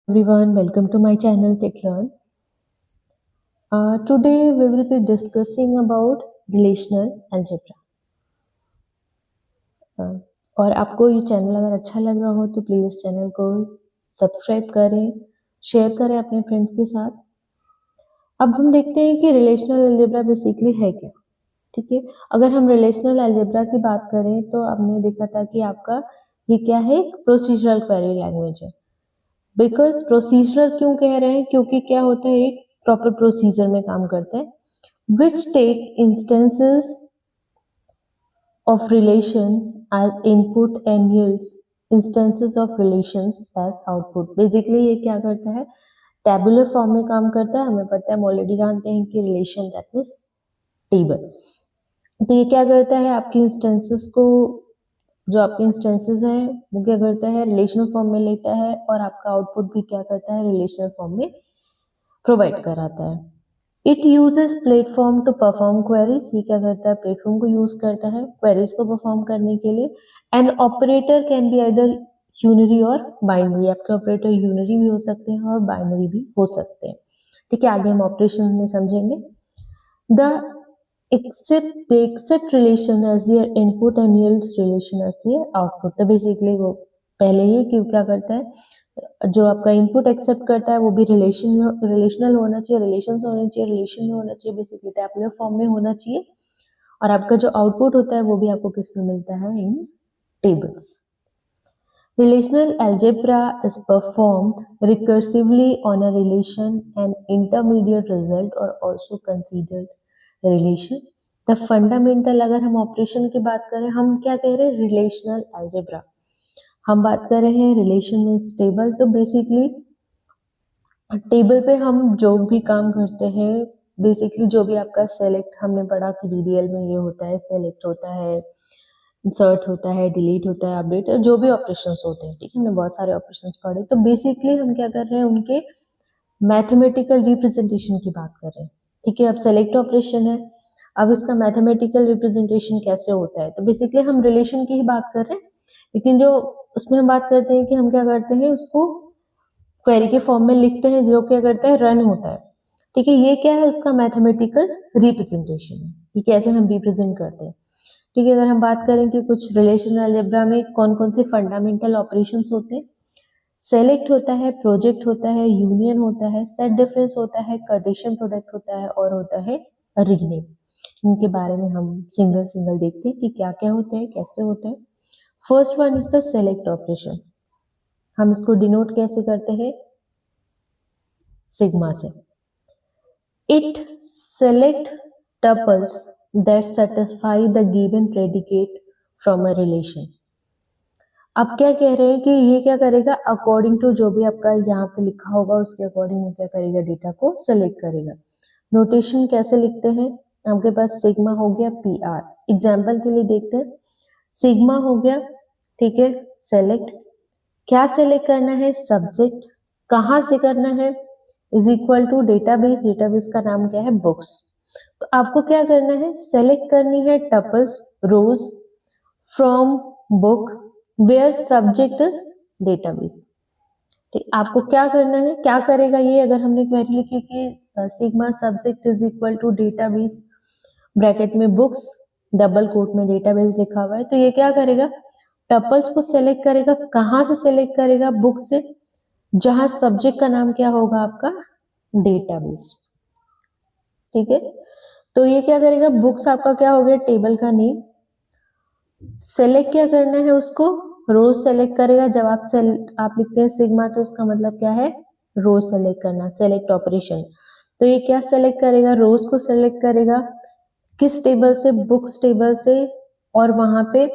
Everyone, welcome to my channel TechLearn. Today we will be discussing about relational algebra. और आपको ये channel अगर अच्छा लग रहा हो तो प्लीज इस चैनल को सब्सक्राइब करें, शेयर करें अपने फ्रेंड्स के साथ। अब हम देखते हैं कि रिलेशनल अलजेब्रा बेसिकली है क्या। ठीक है, अगर हम रिलेशनल अलजेब्रा की बात करें तो आपने देखा था कि आपका ये क्या है, प्रोसीजरल क्वेरी लैंग्वेज है। बिकॉज प्रोसीजरल क्यों कह रहे हैं, क्योंकि क्या होता है, एक प्रॉपर प्रोसीजर में काम करता है which take instances of relation as input and yields instances of relations as output। Basically ये क्या करता है, टेबुलर फॉर्म में काम करता है। हमें पता है, हम ऑलरेडी जानते हैं कि रिलेशन दैट मीन्स टेबल। तो ये क्या करता है, आपकी इंस्टेंसेस को, जो आपके इंस्टेंसेस हैं वो क्या करता है, रिलेशनल फॉर्म में लेता है और आपका आउटपुट भी क्या करता है, रिलेशनल फॉर्म में प्रोवाइड कराता है। It uses platform to perform queries. ये क्या करता है, प्लेटफॉर्म को यूज करता है क्वेरीज को परफॉर्म करने के लिए। And operator can be either unary or binary. आपके ऑपरेटर यूनरी भी हो सकते हैं और बाइनरी भी हो सकते हैं। ठीक है, आगे हम ऑपरेशन में समझेंगे। The except relation as their input and yields relation as their output. तो बेसिकली वो पहले ही क्यों क्या करता है, जो आपका इनपुट एक्सेप्ट करता है वो भी रिलेशनल होना चाहिए, रिलेशंस होने चाहिए, रिलेशन में होना चाहिए, बेसिकली टैबुलर फॉर्म में होना चाहिए। और आपका जो आउटपुट होता है वो भी आपको किस में मिलता है, इन tables. Relational algebra is performed recursively on a relation and intermediate result or also considered relation. The fundamental, अगर हम ऑपरेशन की बात करें, हम क्या कह रहे हैं, रिलेशनल algebra हम बात कर रहे हैं, रिलेशन में टेबल। तो बेसिकली टेबल पे हम जो भी काम करते हैं, बेसिकली जो भी आपका सेलेक्ट, हमने पढ़ा कि डीडीएल में ये होता है, सेलेक्ट होता है, इंसर्ट होता है, डिलीट होता है, अपडेट, जो भी ऑपरेशंस होते हैं। ठीक है, हमने बहुत सारे ऑपरेशंस पढ़े। तो बेसिकली हम क्या कर रहे हैं, उनके मैथमेटिकल रिप्रेजेंटेशन की बात कर रहे हैं। ठीक है, अब सेलेक्ट ऑपरेशन है, अब इसका मैथमेटिकल रिप्रेजेंटेशन कैसे होता है। तो बेसिकली हम रिलेशन की ही बात कर रहे हैं, लेकिन जो उसमें हम बात करते हैं कि हम क्या करते हैं, उसको क्वेरी के फॉर्म में लिखते हैं, जो क्या करता है, रन होता है। ठीक है, ये क्या है, उसका मैथमेटिकल रिप्रेजेंटेशन है कि कैसे हम रिप्रेजेंट करते हैं। ठीक है, अगर हम बात करें कि कुछ रिलेशनल अलजेब्रा में कौन कौन से फंडामेंटल ऑपरेशंस होते हैं, सेलेक्ट होता है, प्रोजेक्ट होता है, यूनियन होता है, सेट डिफरेंस होता है, कार्टेशियन प्रोडक्ट होता है और होता है रीनेम। इनके बारे में हम सिंगल सिंगल देखते हैं कि क्या क्या होते हैं, कैसे होते हैं। First one is the select operation. हम इसको डिनोट कैसे करते हैं, सिग्मा से। It select tuples that satisfy the given predicate from a relation। अब क्या कह रहे हैं कि ये क्या करेगा, अकॉर्डिंग टू जो भी आपका यहाँ पे लिखा होगा उसके अकॉर्डिंग वो क्या करेगा, डेटा को सेलेक्ट करेगा। नोटेशन कैसे लिखते हैं, आपके पास सिग्मा हो गया, पी आर। एग्जाम्पल के लिए देखते हैं, सिग्मा हो गया, ठीक है, सेलेक्ट, क्या सेलेक्ट करना है, सब्जेक्ट, कहाँ से करना है, is equal to database. Database का नाम क्या है, बुक्स। तो आपको क्या करना है, सेलेक्ट करनी है tuples, rows from book where subject is database. ठीक, आपको क्या करना है, क्या करेगा ये, अगर हमने क्वेरी लिखी कि sigma subject is equal to database, bracket में बुक्स, डबल कोट में डेटाबेस लिखा हुआ है, तो ये क्या करेगा, टपल्स को सेलेक्ट करेगा। कहाँ से सेलेक्ट करेगा, बुक से, जहां सब्जेक्ट का नाम क्या होगा, आपका डेटाबेस। ठीक है, तो ये क्या करेगा, बुक्स आपका क्या हो गया, टेबल का नेम। सेलेक्ट क्या करना है, उसको रोज सेलेक्ट करेगा। जब आप लिखते हैं सिग्मा तो इसका मतलब क्या है, रोज सेलेक्ट करना, सेलेक्ट ऑपरेशन। तो ये क्या सेलेक्ट करेगा, रोज को सेलेक्ट करेगा, किस टेबल से, बुक्स टेबल से, और वहां पे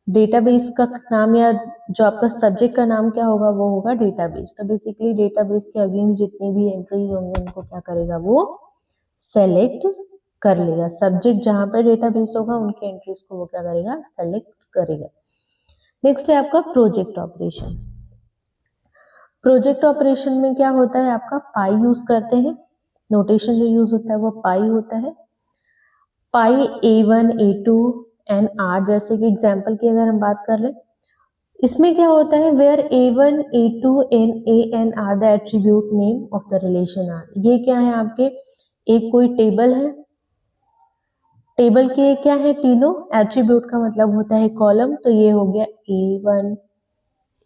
डेटाबेस का नाम या जो आपका सब्जेक्ट का नाम क्या होगा, वो होगा डेटाबेस। तो बेसिकली डेटाबेस के अगेंस्ट जितनी भी एंट्रीज होंगे उनको क्या करेगा, वो सेलेक्ट कर लेगा। सब्जेक्ट जहां पर डेटाबेस होगा उनके एंट्रीज को वो क्या करेगा, सेलेक्ट करेगा। नेक्स्ट है आपका प्रोजेक्ट ऑपरेशन। प्रोजेक्ट ऑपरेशन में क्या होता है, आपका पाई यूज करते हैं। नोटेशन जो यूज होता है वो पाई होता है। पाई A1 A2 एंड आर, जैसे कि एग्जांपल की अगर हम बात कर ले, इसमें क्या होता है, where A1, A2 and AN are the attribute name of the relation R. ये क्या है आपके, एक कोई टेबल है, टेबल के क्या है, तीनों एट्रीब्यूट का मतलब होता है कॉलम, तो ये हो गया A1,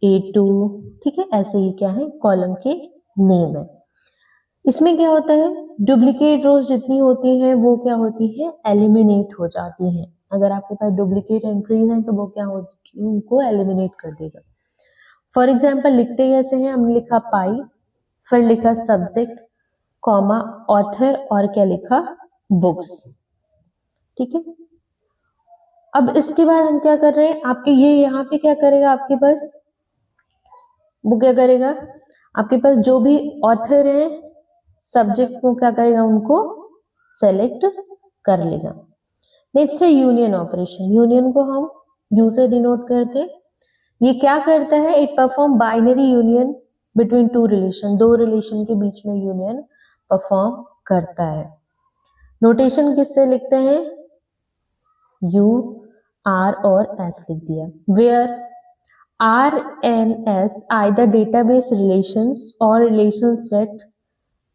A2, ठीक है, ऐसे ही क्या है, कॉलम के नेम है। इसमें क्या होता है, डुप्लीकेट रोज जितनी होती हैं वो क्या होती है, एलिमिनेट हो जाती हैं। अगर आपके पास डुप्लीकेट एंट्रीज हैं तो वो क्या होती है, उनको एलिमिनेट कर देगा। फॉर एग्जाम्पल लिखते कैसे हैं, हमने लिखा पाई, फिर लिखा सब्जेक्ट, कॉमा, ऑथर, और क्या लिखा, बुक्स, ठीक है। अब इसके बाद हम क्या कर रहे हैं, आपके ये यहाँ पे क्या करेगा, आपके पास वो क्या करेगा, आपके पास जो भी ऑथर है सब्जेक्ट को क्या करेगा, उनको सेलेक्ट कर लेगा। नेक्स्ट है यूनियन ऑपरेशन। यूनियन को हम यू से डिनोट करते हैं। ये क्या करता है, it perform binary union between two relation, दो रिलेशन के बीच में यूनियन परफॉर्म करता है। नोटेशन किससे लिखते हैं, यू, आर और एस लिख दिया। Where R and S either database relations और relation set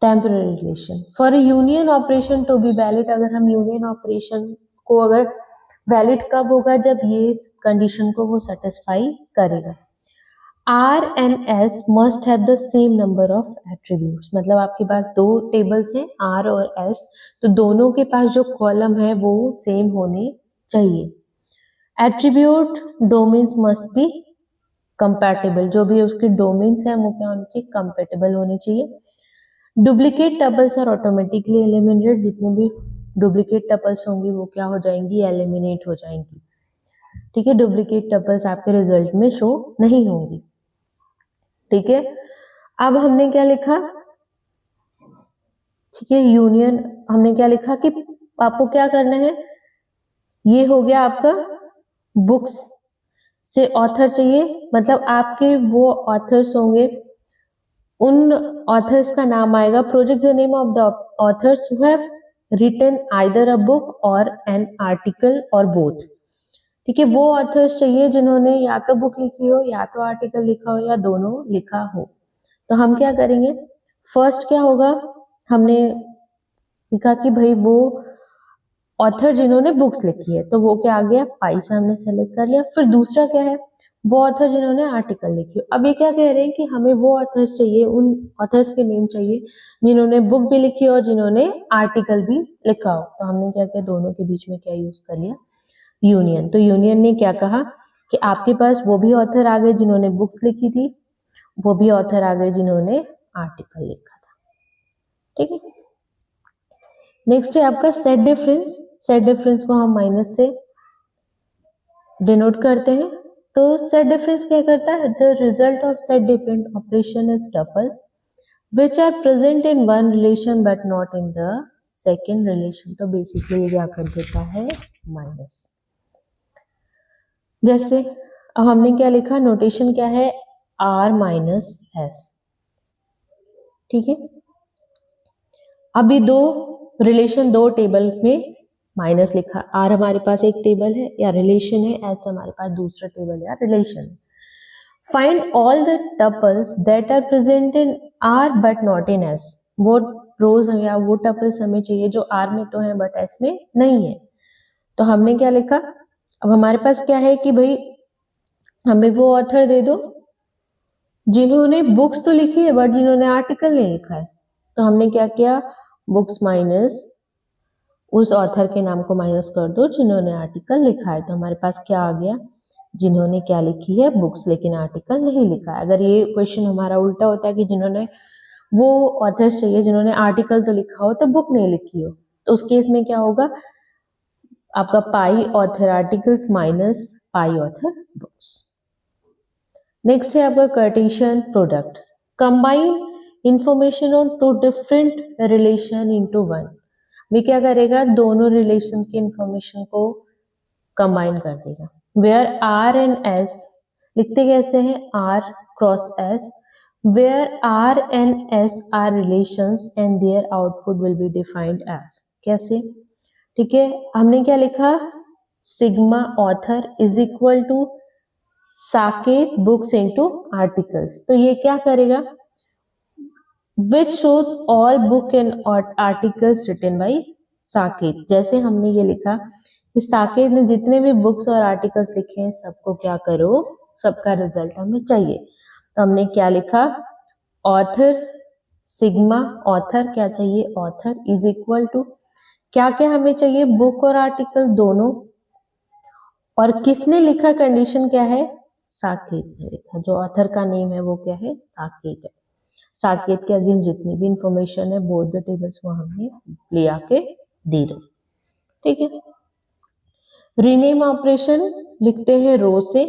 temporary relation. For a union operation to be valid, अगर हम यूनियन ऑपरेशन को अगर वैलिड कब होगा, जब ये कंडीशन को वो सेटिस्फाई करेगा। R and S must have the same number of attributes, मतलब आपके पास दो टेबल्स हैं आर और एस, तो दोनों के पास जो कॉलम है वो सेम होने चाहिए। Attribute domains must be compatible, जो भी उसके डोमेन्स हैं वो क्या होने चाहिए, कंपैटिबल होने चाहिए। Duplicate tuples are automatically eliminated, जितने भी डुप्लीकेट टपल्स होंगी वो क्या हो जाएंगी, एलिमिनेट हो जाएंगी, ठीक है। डुप्लीकेट टपल्स आपके रिजल्ट में शो नहीं होंगी, ठीक है। अब हमने क्या लिखा, ठीक है, यूनियन हमने क्या लिखा कि आपको क्या करना है, ये हो गया आपका बुक्स से ऑथर चाहिए, मतलब आपके वो ऑथर्स होंगे, उन ऑथर्स का नाम आएगा, project the name of the authors who have written either a book or an article or both, ठीक है। वो ऑथर्स चाहिए जिन्होंने या तो बुक लिखी हो या तो आर्टिकल लिखा हो या दोनों लिखा हो। तो हम क्या करेंगे, फर्स्ट क्या होगा, हमने लिखा कि भाई वो ऑथर जिन्होंने बुक्स लिखी है, तो वो क्या आ गया, पाई से हमने सेलेक्ट कर लिया। फिर दूसरा क्या है, वो ऑथर जिन्होंने आर्टिकल लिखी हो। अब ये क्या कह रहे हैं कि हमें वो ऑथर्स चाहिए, उन ऑथर्स के नेम चाहिए जिन्होंने बुक भी लिखी हो और जिन्होंने आर्टिकल भी लिखा हो। तो हमने क्या किया, दोनों के बीच में क्या यूज कर लिया, यूनियन। तो यूनियन ने क्या कहा कि आपके पास वो भी ऑथर आ गए जिन्होंने बुक्स लिखी थी, वो भी ऑथर आ गए जिन्होंने आर्टिकल लिखा था, ठीक है। नेक्स्ट है आपका सेट डिफरेंस। सेट डिफरेंस को हम माइनस से डिनोट करते हैं। तो सेट डिफरेंस क्या करता है, the result of set different operation is tuples which are present in one relation but not in the second relation। तो बेसिकली ये क्या कर देता है, माइनस। जैसे अब हमने क्या लिखा, नोटेशन क्या है, आर माइनस एस, ठीक है। अभी दो रिलेशन, दो टेबल में माइनस लिखा, आर हमारे पास एक टेबल है या रिलेशन है, एस हमारे पास दूसरा टेबल या रिलेशन है। Find all the tuples that are present in R but not in S. वो रोज या वो टपल्स हमें चाहिए जो आर में तो है बट एस में नहीं है। तो हमने क्या लिखा, अब हमारे पास क्या है कि भाई हमें वो ऑथर दे दो जिन्होंने बुक्स तो लिखी है बट जिन्होंने आर्टिकल नहीं लिखा है। तो हमने क्या किया, बुक्स माइनस उस ऑथर के नाम को माइनस कर दो जिन्होंने आर्टिकल लिखा है। तो हमारे पास क्या आ गया, जिन्होंने क्या लिखी है, बुक्स, लेकिन आर्टिकल नहीं लिखा है। अगर ये क्वेश्चन हमारा उल्टा होता है कि जिन्होंने वो ऑथर्स चाहिए जिन्होंने आर्टिकल तो लिखा हो तो बुक नहीं लिखी हो, तो उस केस में क्या होगा, आपका pi author articles minus pi author books. Next है आपका Cartesian product. Combine information on two different relation into one. वे क्या करेगा, दोनों रिलेशन की इंफॉर्मेशन को कंबाइन कर देगा। वेयर आर एंड एस लिखते कैसे हैं, R cross S, where R and S are relations and their output will be defined as. कैसे, ठीक है, हमने क्या लिखा, sigma author is equal to Saket books into articles. तो ये क्या करेगा, which shows all book and articles written by Saket. जैसे हमने ये लिखा कि साकेत ने जितने भी बुक्स और आर्टिकल्स लिखे हैं सबको क्या करो, सबका रिजल्ट हमें चाहिए। तो हमने क्या लिखा, ऑथर सिग्मा, ऑथर क्या चाहिए, ऑथर इज इक्वल टू क्या क्या हमें चाहिए, बुक और आर्टिकल दोनों, और किसने लिखा, कंडीशन क्या है, साकेत ने लिखा। जो ऑथर का नेम है वो क्या है, साकेत है। साकेत के अगेंस्ट जितनी भी इंफॉर्मेशन है बोथ द टेबल्स वो हमने ले आके दे रहे, ठीक है। रीनेम ऑपरेशन लिखते हैं रो से,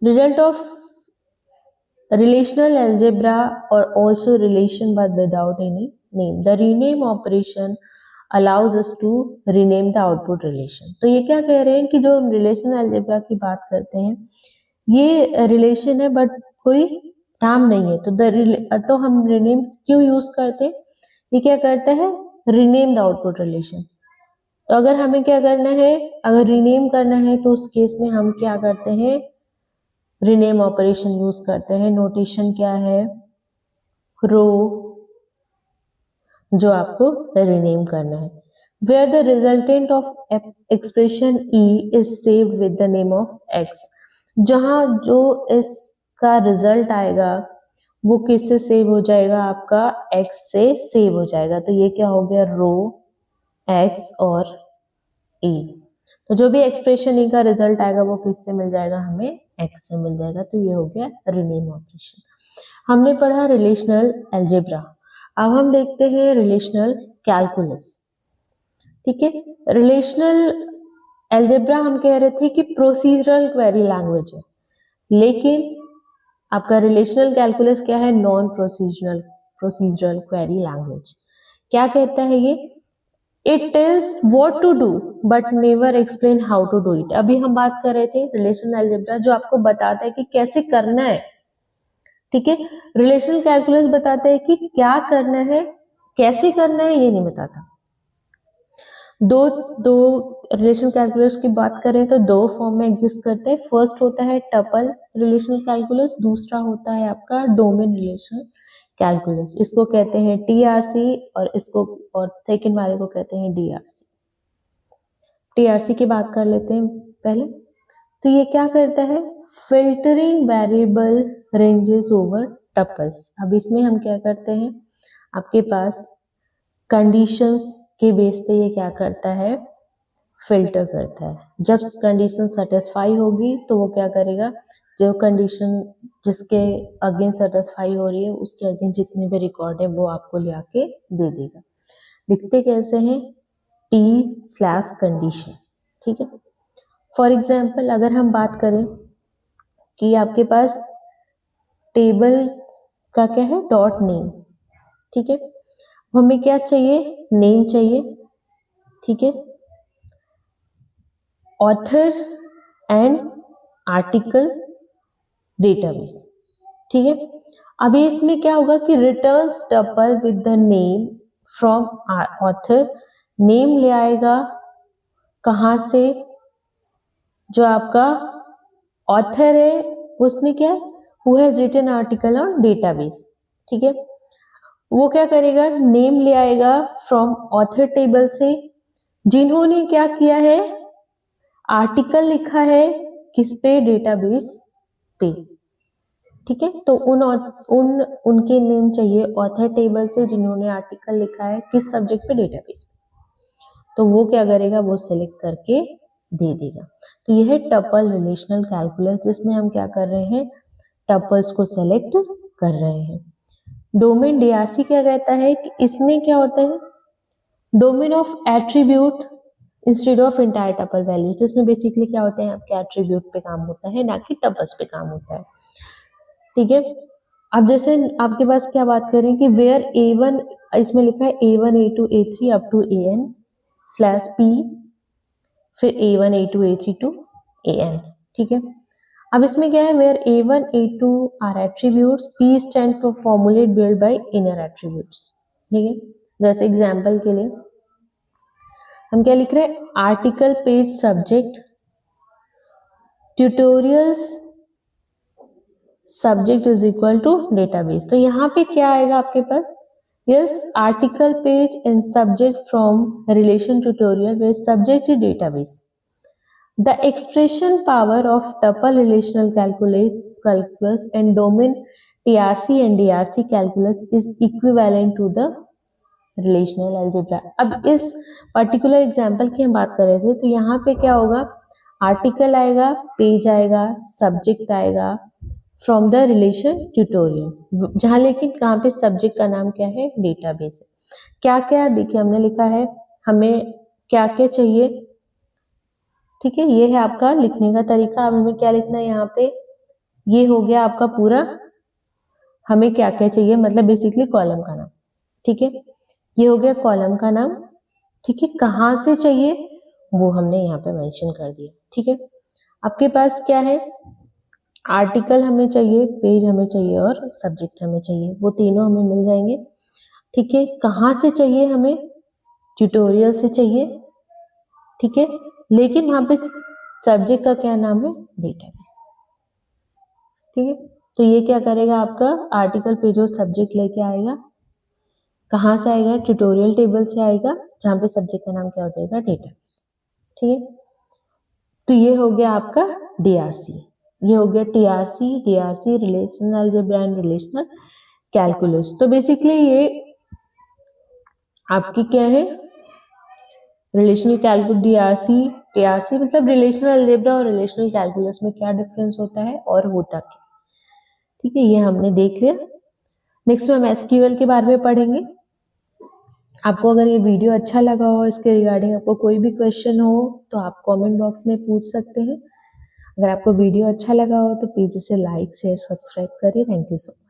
result of relational algebra or also relation but without any name. The rename operation allows us to rename the output relation. तो ये क्या कह रहे हैं कि जो हम relational algebra की बात करते हैं ये relation है बट कोई नाम नहीं है। तो हम rename क्यों यूज करते हैं, ये क्या करता है, rename the output relation। तो अगर हमें क्या करना है, अगर rename करना है तो उस केस में हम क्या करते हैं, रीनेम ऑपरेशन यूज करते हैं। नोटेशन क्या है, रो जो आपको रीनेम करना है। Where the resultant of expression E is saved with the name of X, जहां जो इसका रिजल्ट आएगा वो किससे सेव हो जाएगा, आपका एक्स से सेव हो जाएगा। तो ये क्या हो गया, रो एक्स और ई। तो जो भी एक्सप्रेशन ई का रिजल्ट आएगा वो किससे मिल जाएगा, हमें एक्स से मिल जाएगा। तो ये हो गया रीनेम ऑपरेशन। हमने पढ़ा रिलेशनल अलजेब्रा, अब हम देखते हैं रिलेशनल कैलकुलस, ठीक है। रिलेशनल अलजेब्रा हम कह रहे थे कि प्रोसीजरल क्वेरी लैंग्वेज है, लेकिन आपका रिलेशनल कैलकुलस क्या है, नॉन प्रोसीजरल क्वेरी लैंग्वेज। क्या कहता है ये, it is what to do but never explain how to do it. अभी हम बात कर रहे थे रिलेशनल अलजेब्रा जो आपको बताता है कि कैसे करना है, ठीक है। रिलेशनल कैलकुलस बताता है कि क्या करना है, कैसे करना है ये नहीं बताता। दो रिलेशनल कैलकुलस की बात करें तो दो फॉर्म में एग्जिस्ट करते हैं। फर्स्ट होता है टपल रिलेशनल कैलकुलस, दूसरा होता है आपका डोमेन रिलेशनल कैलकुलस। इसको कहते हैं टीआरसी और सेकंड वाले को कहते हैं डीआरसी। टीआरसी की बात कर लेते हैं पहले। तो ये क्या करता है, filtering variable ranges over tuples. अब इसमें हम क्या करते हैं, आपके पास कंडीशंस के बेस पे ये क्या करता है, फिल्टर करता है। जब कंडीशन सेटिस्फाई होगी तो वो क्या करेगा, जो कंडीशन जिसके अगेंस्ट सेटिस्फाई हो रही है उसके अगेंस्ट जितने भी रिकॉर्ड है वो आपको ले आके दे देगा। लिखते कैसे हैं, T/condition, ठीक है। फॉर एग्जाम्पल अगर हम बात करें कि आपके पास टेबल का क्या है, डॉट नेम, ठीक है। हमें क्या चाहिए, नेम चाहिए, ठीक है, ऑथर एंड आर्टिकल डेटाबेस, ठीक है। अभी इसमें क्या होगा कि returns tuple with the name from author, name ले आएगा कहां से, जो आपका ऑथर है उसने क्या, who has written article on database, ठीक है। वो क्या करेगा, नेम ले आएगा फ्रॉम ऑथर टेबल से, जिन्होंने क्या किया है, आर्टिकल लिखा है किस पे, डेटाबेस पे, ठीक है। तो उनके नेम चाहिए ऑथर टेबल से जिन्होंने आर्टिकल लिखा है किस सब्जेक्ट पे, डेटाबेस पे। तो वो क्या करेगा, वो सिलेक्ट करके दे देगा। तो यह है टपल रिलेशनल कैलकुलस, जिसमें हम क्या कर रहे हैं, टपल्स को सेलेक्ट कर रहे हैं। डोमेन डीआरसी क्या कहता है कि इसमें क्या होता है, domain of attribute instead of entire tuple values. जिसमें बेसिकली क्या होते हैं, आपके एट्रीब्यूट पे काम होता है ना कि टपल्स पे काम होता है, ठीक है। अब जैसे आपके पास क्या बात करें कि वेयर A1, इसमें लिखा है A1 A2 A3 up to AN/P, फिर A1 A2 A3 to AN, ठीक है। अब इसमें क्या है, where A1 A2 are attributes, P stand for formulate build by inner attributes, ठीक है। जैसे एग्जांपल के लिए हम क्या लिख रहे हैं, article page subject tutorials subject is equal to database. तो यहाँ पे क्या आएगा आपके पास, yes article page and subject from relation tutorial where subject is database. The expression power of tuple relational calculus and domain TRC and DRC calculus is equivalent to the relational algebra। अब इस particular example की हम बात कर रहे थे, तो यहाँ पे क्या होगा, आर्टिकल आएगा, पेज आएगा, सब्जेक्ट आएगा फ्रॉम द रिलेशन ट्यूटोरियल, जहाँ लेकिन कहाँ पे सब्जेक्ट का नाम क्या है, डेटाबेस है। क्या क्या देखिए हमने लिखा है, हमें क्या क्या चाहिए, ठीक है, ये है आपका लिखने का तरीका। अब हमें क्या लिखना है यहाँ पे, ये हो गया आपका पूरा, हमें क्या क्या चाहिए मतलब बेसिकली कॉलम का नाम, ठीक है, ये हो गया कॉलम का नाम, ठीक है। कहाँ से चाहिए वो हमने यहाँ पे मेंशन कर दिया, ठीक है। आपके पास क्या है, आर्टिकल हमें चाहिए, पेज हमें चाहिए और सब्जेक्ट हमें चाहिए, वो तीनों हमें मिल जाएंगे, ठीक है। कहाँ से चाहिए, हमें ट्यूटोरियल से चाहिए, ठीक है, लेकिन वहां पे सब्जेक्ट का क्या नाम है, डेटाबेस, ठीक है। तो ये क्या करेगा, आपका आर्टिकल पेज और सब्जेक्ट लेके आएगा, कहाँ से आएगा, ट्यूटोरियल टेबल से आएगा, जहां पे सब्जेक्ट का नाम क्या हो जाएगा, डेटाबेस, ठीक है। तो ये हो गया आपका डीआरसी, ये हो गया TRC, DRC relational algebra and relational calculus. तो बेसिकली ये आपकी क्या है, रिलेशनल कैलकुलस, डीआरसी टीआरसी मतलब रिलेशनल अलजेब्रा और रिलेशनल कैलकुलस में क्या डिफरेंस होता है और होता क्या, ठीक है, ये हमने देख लिया। नेक्स्ट में हम एसक्यूएल के बारे में पढ़ेंगे। आपको अगर ये वीडियो अच्छा लगा हो, इसके रिगार्डिंग आपको कोई भी क्वेश्चन हो तो आप कमेंट बॉक्स में पूछ सकते हैं। अगर आपको वीडियो अच्छा लगा हो तो प्लीज इसे लाइक शेयर सब्सक्राइब करिए। Thank you so much.